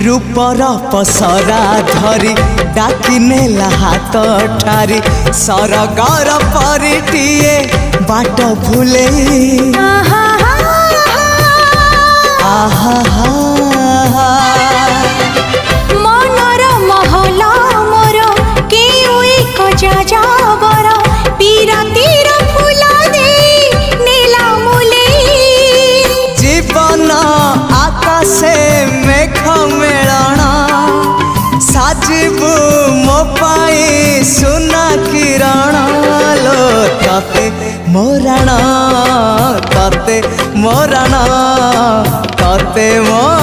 रूपर पसरा धरी डाकी नेला हाथ ठारी सरगर परिटिए बाट भूले मनर महला मोर केउ एक जाजावर पीरातीर फूला दे नीला मुले जीवन आकाशे मेघ मेलण साजिबु मो पाई सुना किरण लो तते मोरण तते मोरण तते मोरण।